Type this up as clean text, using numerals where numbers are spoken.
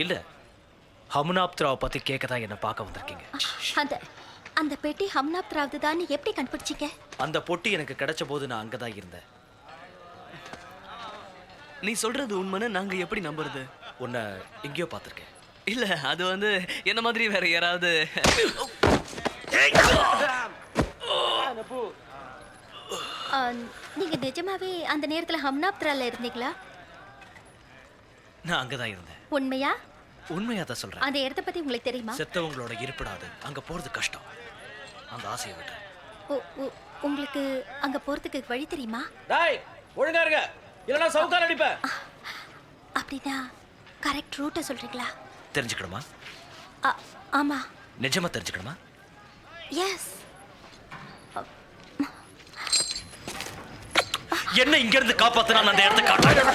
இல்ல, ஹமுனாப்த்ராவை பத்தி கேட்க தான் என்ன பார்க்க வந்திருக்கீங்க. அந்த அந்த பெட்டி ஹம்னாப்த்ராவது தான் எப்படி கண்டுபிடிச்சீங்க? அந்த பொட்டி எனக்கு கிடைச்ச போது நான் அங்கதான் இருந்தேன். நீ சொல்றது உண்மைன்னு நாங்க எப்படி நம்புறது? உன்னை எங்கேயோ பார்த்திருக்கேன். இல்ல அது என்ன மாதிரி வேற யாராவது. நீங்க நிஜமாவே அந்த நேரத்துல ஹம்னாப்த்ரால இருந்தீங்களா? நான் அங்கதான் இருந்தேன். உண்மையா? உண்மையா தான் சொல்றேன். அந்த இடத்த பத்தி உங்களுக்கு தெரியுமா? செத்தவங்களோட இருப்பிடாது, அங்க போறது கஷ்டம். அந்த ஆசையை விட்டு. உங்களுக்கு அங்க போறதுக்கு வழி தெரியுமா? டேய், ஒழுங்கா இருங்க, இல்லனா சவுக்கால அடிப்பேன். அப்படினா கரெக்ட் ரூட்ட சொல்றீங்களா? தெரிஞ்சுக்கணுமா? ஆமா. நிஜமா தெரிஞ்சுக்கணுமா? எஸ். என்ன இங்க இருந்து காப்பாத்துனா அந்த இடத்தை காட்டுறேன்.